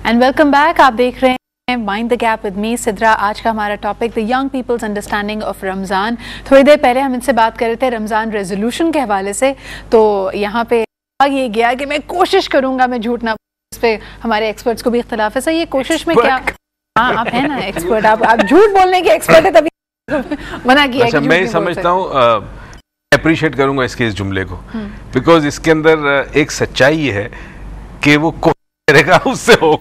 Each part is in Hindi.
And welcome back. आप देख रहे हैं mind the gap with me Sidra. आज का हमारा topic the young people's understanding of Ramzan. थोड़ी देर पहले हम इनसे बात कर रहे थे रमज़ान रेजोल्यूशन के हवाले से, तो यहाँ पे ये गया कि मैं कोशिश करूँगा मैं झूठ ना, इस पे हमारे एक्सपर्ट्स को भी इख्तलाफ है। सर ये कोशिश में क्या, हाँ आप है ना एक्सपर्ट, आप झूठ बोलने के एक्सपर्ट है, तभी मना किया। अच्छा, मैं समझता हूँ, अप्रिशिएट करूंगा इसके इस जुमले को, बिकॉज इसके अंदर एक सच्चाई है कि वो करेगा उससे हो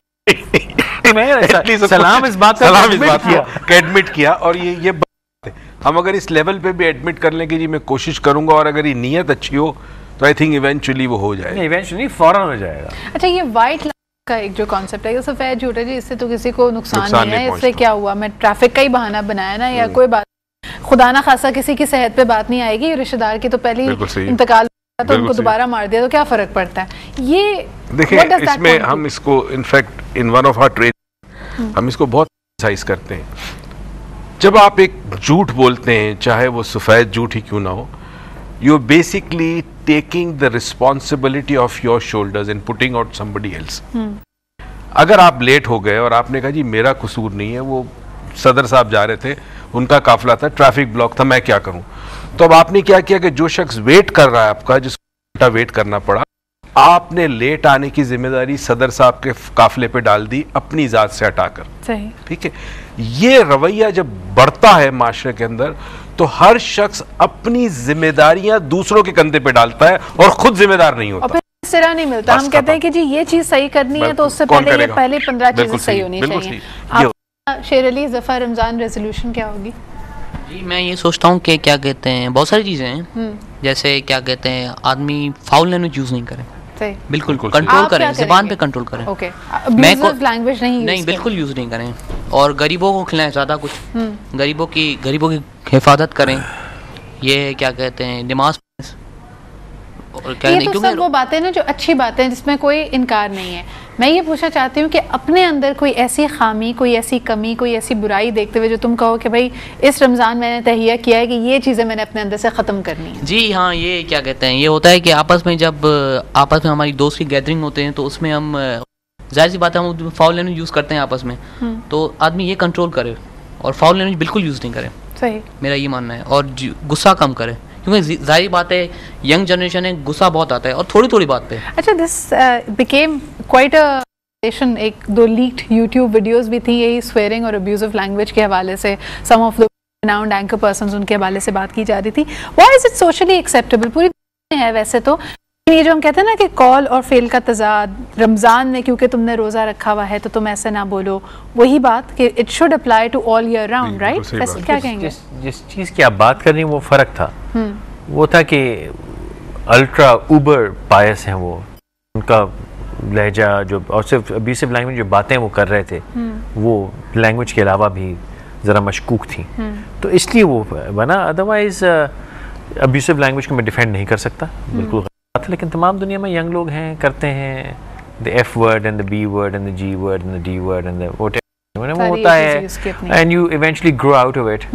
सलाम इस बात का एडमिट किया और ये बात है। हम अगर इस लेवल पे भी एडमिट कर लें कि जी मैं कोशिश करूंगा और अगर ये नीयत अच्छी हो तो आई थिंक इवेंचुअली वो हो जाएगा। इवेंचुअली फौरन हो जाएगा। अच्छा, ये व्हाइट का एक जो कॉन्सेप्ट है, ये सफेद झूठ है जी, इससे तो किसी को नुकसान नहीं है, इससे क्या हुआ, मैं ट्रैफिक का ही बहाना बनाया ना, या कोई बात खुदा ना खासा किसी की सेहत पे बात नहीं आएगी, रिश्तेदार की तो पहले इंतकाल तो उनको दोबारा मार दिया तो क्या फर्क पड़ता है। ये देखिए इसमें हम इसको in fact in one of our train हम इसको बहुत एक्सरसाइज करते हैं। जब आप एक झूठ बोलते हैं, चाहे वो सफेद झूठ ही क्यों ना हो, you are basically taking the responsibility of your shoulders and putting out somebody else. अगर आप लेट हो गए और आपने कहा जी मेरा कसूर नहीं है, वो सदर साहब जा रहे थे, उनका काफिला था, ट्रैफिक ब्लॉक था, मैं क्या करूं, तो अब आपने क्या किया कि जो शख्स वेट कर रहा है आपका, जिसको वेट करना पड़ा, आपने लेट आने की जिम्मेदारी सदर साहब के काफिले पे डाल दी अपनी जात से हटाकर। सही, ठीक है। ये रवैया जब बढ़ता है माशरे के अंदर तो हर शख्स अपनी जिम्मेदारियां दूसरों के कंधे पे डालता है और खुद जिम्मेदार नहीं होता, सिरा नहीं मिलता। हम कहते हैं कि जी ये चीज सही करनी है तो उससे पहले 15 चीजें सही होनी चाहिए। शेर अली, ज़फ़र, रमज़ान रेजोल्यूशन क्या होगी? जी मैं ये सोचता हूँ कि क्या कहते हैं, बहुत सारी चीज़ें हैं, जैसे क्या कहते हैं, आदमी फाउल लैंग्वेज यूज़ नहीं करे, बिल्कुल कंट्रोल करें, ज़बान पे कंट्रोल करें। मैं लैंग्वेज नहीं बिल्कुल यूज़ नहीं करें, और गरीबों को खिलाएं ज़्यादा कुछ, गरीबों की हिफाजत करें, ये क्या कहते हैं नमाज। और क्या ये तो सब वो बातें ना जो अच्छी बातें हैं जिसमें कोई इनकार नहीं है। मैं ये पूछना चाहती हूँ कि अपने अंदर कोई ऐसी खामी, कोई ऐसी कमी, कोई ऐसी बुराई देखते हुए जो तुम कहो कि भाई इस रमज़ान मैंने तहिया किया है कि ये चीज़ें मैंने अपने अंदर से ख़त्म करनी है। जी हाँ, ये क्या कहते हैं, ये होता है कि आपस में जब आपस में हमारी दोस्त की गैदरिंग होते हैं तो उसमें हम जाहिर सी बात है हम फाउल लैंग्वेज यूज़ करते हैं आपस में, तो आदमी ये कंट्रोल करे और फाउल लैंग्वेज बिल्कुल यूज़ नहीं करे। सही, मेरा ये मानना है। और गुस्सा कम करे, क्योंकि जाहिर बात है यंग जनरेशन है, गुस्सा बहुत आता है और थोड़ी थोड़ी बात पे। अच्छा, दिस बिकेम क्वाइट अ एक दो लीक्ड यूट्यूब वीडियोस भी थी यही स्वेयरिंग और अब्यूजिव लैंग्वेज के हवाले से, some of the renowned anchor persons, उनके हवाले से बात की जा रही थी। Why is it socially acceptable? पूरी है वैसे तो, ये जो हम कहते हैं ना कि कॉल और फेल का तजाद, रमज़ान में क्योंकि तुमने रोज़ा रखा हुआ है तो तुम ऐसे ना बोलो, वही बात कि it should apply to all year round, right? वैसे क्या कहेंगे? जिस चीज़ की आप बात कर रही हैं वो फ़र्क था, वो था कि अल्ट्रा उबर पायस हैं वो, उनका लहजा जो और सिर्फ अब्यूसिव लैंग्वेज जो बातें वो कर रहे थे वो लैंग्वेज के अलावा भी ज़रा मशकूक थी, तो इसलिए वो बना। अदरवाइज़ अब्यूसिव लैंग्वेज को मैं डिफेंड नहीं कर सकता, बिल्कुल गलत है, लेकिन तमाम दुनिया में यंग लोग हैं, करते हैं the F word and the B word and the G word and the D word and the वो होता है, and you eventually grow out of it.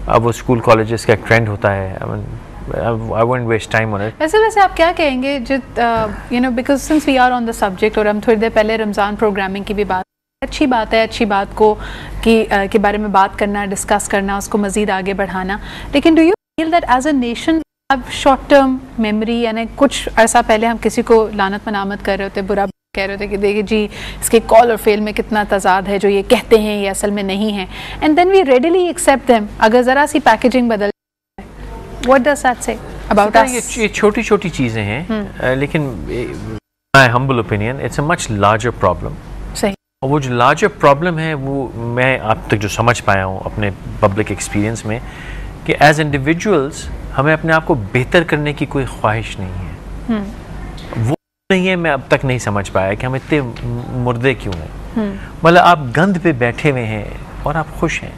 अब वो स्कूल कॉलेजेस का एक ट्रेंड होता है, I won't waste time on it. वैसे आप क्या कहेंगे जो you know because since we are on the subject, और हम थोड़ी देर पहले रमज़ान प्रोग्रामिंग की भी बात, अच्छी बात है अच्छी बात को के बारे में बात करना, डिस्कस करना, उसको मज़ीद आगे बढ़ाना, लेकिन do you feel that as a nation अब शॉर्ट टर्म मेमोरी, यानी कुछ अर्सा पहले हम किसी को लानत मनामत कर रहे होते, बुरा कह रहे थे कि देखिए जी इसके कॉल और फेल में कितना तजाद है, जो ये कहते हैं ये असल में नहीं है, and then we readily accept them अगर ज़रा सी पैकेजिंग बदल। What does that say about us? ये छोटी छोटी चीज़ें हैं, लेकिन my humble opinion it's a much larger problem. सही। और वो जो larger problem है वो मैं अब तक जो समझ पाया हूँ अपने public experience में कि as individuals हमें अपने आप को बेहतर करने की कोई ख्वाहिश नहीं है, वो नहीं है। मैं अब तक नहीं समझ पाया कि हम इतने मुर्दे क्यों हैं। मतलब आप गंद पे बैठे हुए हैं और आप खुश हैं,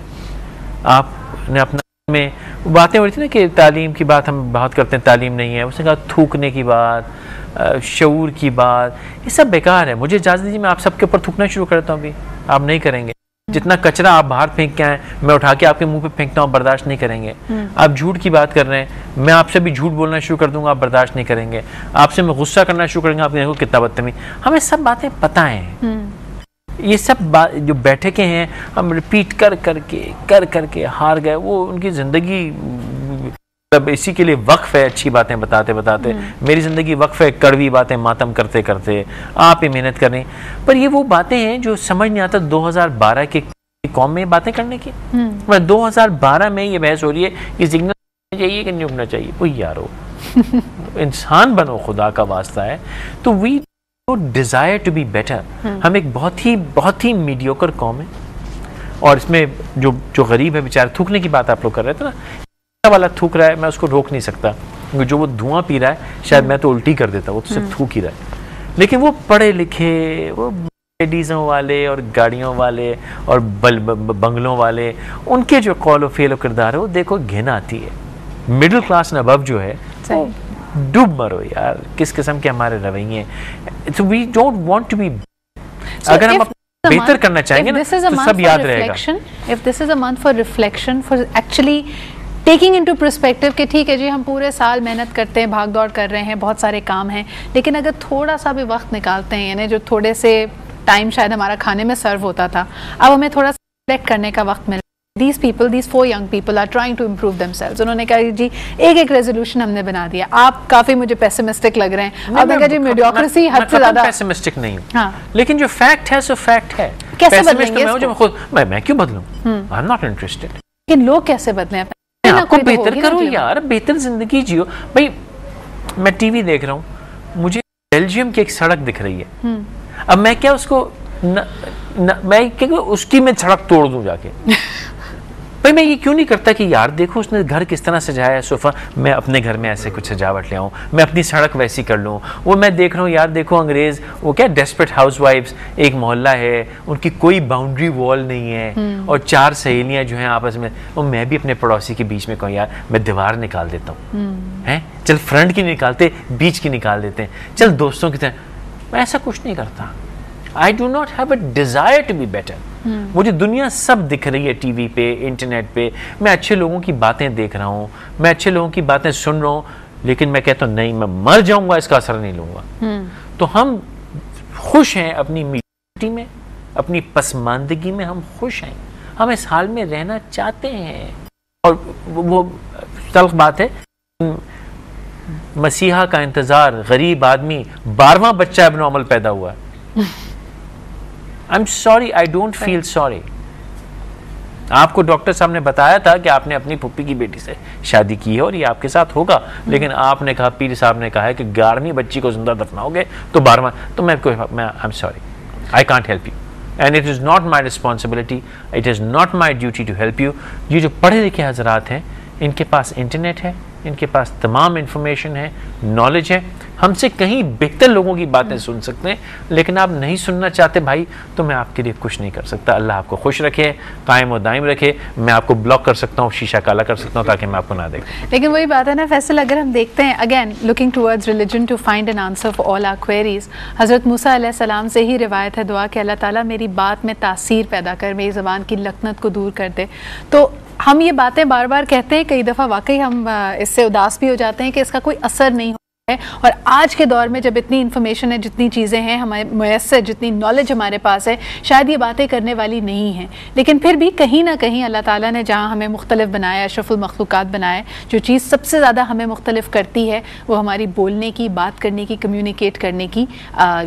आपने अपना में बातें हो रही थी ना कि तालीम की बात हम बात करते हैं, तालीम नहीं है, उसने कहा थूकने की बात, शऊर की बात, ये सब बेकार है। मुझे इजाज़त दीजिए मैं आप सबके ऊपर थूकना शुरू करता हूँ, अभी आप नहीं करेंगे। जितना कचरा आप बाहर फेंक के आए मैं उठा के आपके मुंह पे फेंकता हूँ, बर्दाश्त नहीं करेंगे। आप झूठ की बात कर रहे हैं, मैं आपसे भी झूठ बोलना शुरू कर दूंगा, आप बर्दाश्त नहीं करेंगे। आपसे मैं गुस्सा करना शुरू करेंगे, आप देखो कितना बदतमीज। हमें सब बातें पता हैं, ये सब बात जो बैठकें हैं हम रिपीट कर करके हार गए। वो उनकी ज़िंदगी मतलब इसी के लिए वक्फ है, अच्छी बातें बताते बताते। मेरी ज़िंदगी वक्फ है कड़वी बातें मातम करते करते। आप ही मेहनत करें, पर ये वो बातें हैं जो समझ नहीं आता 2012 के कौम में बातें करने की। 2012 में ये बहस हो रही है कि सिग्नल चाहिए कि नहीं उगना चाहिए। वो यारो इंसान बनो, खुदा का वास्ता है। तो we desire to be better. हम एक बहुत ही मीडियोकर कौम है, और इसमें जो गरीब है बेचारा, थूकने की बात आप लोग कर रहे थे ना, वाला थूक रहा है, मैं उसको रोक नहीं सकता, क्योंकि जो वो धुआं पी रहा है शायद मैं तो उल्टी कर देता, वो तो सिर्फ थूक ही रहा है। लेकिन वो पढ़े लिखे, वो लेडीज़ों वाले और गाड़ियों वाले और बंगलों वाले, उनके जो कौल व फेल व किरदार है, वो देखो घिन आती है। मिडिल क्लास न अबव जो है डूब मरो यार, किस किस्म के हमारे रवैये। So we don't want to be, अगर हम बेहतर करना चाहेंगे ना तो सब याद रहेगा। If this is a month for reflection, for actually taking into perspective कि ठीक है जी, हम पूरे साल मेहनत करते हैं, भाग दौड़ कर रहे हैं, बहुत सारे काम हैं, लेकिन अगर थोड़ा सा भी वक्त निकालते हैं, यानी जो थोड़े से टाइम शायद हमारा खाने में सर्व होता था, अब हमें थोड़ा सा रिफ्लेक्ट करने का वक्त मिला। These people, these 4 young people are trying to improve themselves. उन्होंने कहा जी एक रेजोल्यूशन हमने बना दिया। आप काफी मुझे पेसिमिस्टिक लग रहे हैं। अब मैं जी मीडियोक्रेसी हद से ज्यादा पेसिमिस्टिक नहीं हूँ, हाँ। लेकिन जो फैक्ट है सो फैक्ट है। कैसे बदलेंगे इसको? मैं क्यों बदलूं? I am not interested. लेकिन लोग कैसे बदलें? आपको बेहतर करो यार, बेहतर जिंदगी जियो। भाई मैं टीवी देख रहा हूँ, मुझे बेल्जियम की एक सड़क दिख रही है, अब मैं क्या उसको मैं क्या उसकी मैं सड़क तोड़ दूं जाके? भाई मैं ये क्यों नहीं करता कि यार देखो उसने घर किस तरह सजाया है, सोफा, मैं अपने घर में ऐसे कुछ सजावट ले आऊँ, मैं अपनी सड़क वैसी कर लूँ। वो मैं देख रहा हूँ यार, देखो अंग्रेज वो क्या डेस्परेट हाउसवाइफ्स, एक मोहल्ला है, उनकी कोई बाउंड्री वॉल नहीं है, और 4 सहेलियाँ जो हैं आपस में, और मैं भी अपने पड़ोसी के बीच में कहूँ यार मैं दीवार निकाल देता हूँ, हैं चल फ्रंट की निकालते, बीच की निकाल देते हैं, चल दोस्तों की तरह। मैं ऐसा कुछ नहीं करता। I do not have a desire to be better. मुझे दुनिया सब दिख रही है टीवी पे, इंटरनेट पे, मैं अच्छे लोगों की बातें देख रहा हूँ, मैं अच्छे लोगों की बातें सुन रहा हूँ, लेकिन मैं कहता हूँ नहीं, मैं मर जाऊंगा इसका असर नहीं लूंगा। तो हम खुश हैं अपनी मीडियोक्रिटी में, अपनी पसमानदगी में हम खुश हैं, हम इस हाल में रहना चाहते हैं। और वो तल्ख बात है, मसीहा का इंतजार, गरीब आदमी, 12वां बच्चा एबनॉर्मल पैदा हुआ है। I'm sorry, I don't feel sorry. आपको डॉक्टर साहब ने बताया था कि आपने अपनी फुप्पी की बेटी से शादी की है और ये आपके साथ होगा, लेकिन आपने कहा, पीर साहब ने कहा है कि 11वीं बच्ची को जिंदा दफनाओगे तो 12वां, तो मैं I'm sorry, I can't help you and it is not my responsibility, it is not my duty to help you. ये जो पढ़े लिखे हजरात हैं, इनके पास इंटरनेट है, इनके पास तमाम इंफॉर्मेशन है, नॉलेज है, हमसे कहीं बेहतर लोगों की बातें सुन सकते हैं, लेकिन आप नहीं सुनना चाहते भाई, तो मैं आपके लिए कुछ नहीं कर सकता। अल्लाह आपको खुश रखे, कायम और दायम रखे। मैं आपको ब्लॉक कर सकता हूँ, शीशा काला कर सकता हूँ ताकि मैं आपको ना देखूं। लेकिन वही बात है ना फैसल, अगर हम देखते हैं again looking towards religion to find an answer for all our queries, हज़रत मूसा अलैहिस्सलाम से ही रिवायत है दुआ कि अल्लाह ताला मेरी बात में तासीर पैदा कर, मेरी ज़बान की लकनत को दूर कर दे। तो हम ये बातें बार बार कहते हैं, कई दफ़ा वाकई हम इससे उदास भी हो जाते हैं कि इसका कोई असर नहीं है। और आज के दौर में जब इतनी इन्फॉर्मेशन है, जितनी चीज़ें हैं हमारे मुयस्सर, जितनी नॉलेज हमारे पास है, शायद ये बातें करने वाली नहीं हैं, लेकिन फिर भी कहीं ना कहीं अल्लाह ताला ने जहाँ हमें मुख्तलिफ बनाया, अशरफुल मखलूक़ात बनाए, जो चीज़ सबसे ज़्यादा हमें मुख्तलिफ करती है वो हमारी बोलने की, बात करने की, कम्यूनिकेट करने की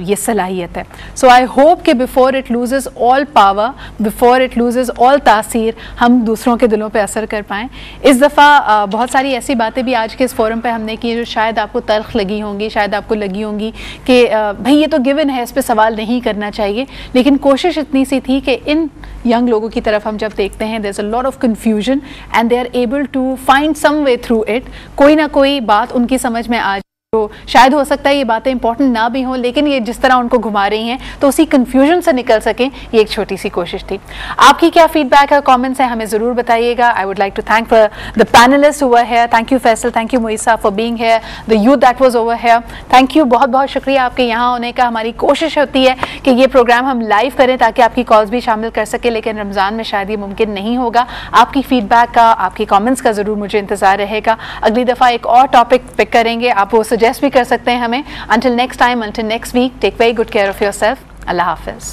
ये सलाहियत है। सो आई होप कि before it loses all power, before it loses all तासीर, हम दूसरों के दिलों पर असर कर पाएँ। इस दफ़ा बहुत सारी ऐसी बातें भी आज के इस फोरम पर हमने की जो शायद आपको तल्ख लगी होंगी, शायद आपको लगी होंगी कि भाई ये तो गिवन है, इस पे सवाल नहीं करना चाहिए, लेकिन कोशिश इतनी सी थी कि इन यंग लोगों की तरफ हम जब देखते हैं, there is a lot of confusion and they are able to find some way through it, कोई ना कोई बात उनकी समझ में आ, तो शायद हो सकता है ये बातें इंपॉर्टेंट ना भी हों, लेकिन ये जिस तरह उनको घुमा रही हैं तो उसी कन्फ्यूजन से निकल सकें, ये एक छोटी सी कोशिश थी। आपकी क्या फीडबैक है, कमेंट्स है, हमें ज़रूर बताइएगा। I would like to thank for the panelist who were here, thank you Faisal, thank you Muisa for being here, the youth that was over here, thank you, बहुत बहुत शुक्रिया आपके यहाँ होने का। हमारी कोशिश होती है कि ये प्रोग्राम हम लाइव करें ताकि आपकी कॉल्स भी शामिल कर सके, लेकिन रमज़ान में शायद ये मुमकिन नहीं होगा। आपकी फीडबैक का, आपकी कॉमेंट्स का ज़रूर मुझे इंतज़ार रहेगा। अगली दफ़ा एक और टॉपिक पिक करेंगे, आप वो सजेस्ट भी कर सकते हैं हमें। Until next time, until next week, take very good care of yourself. Allah Hafiz.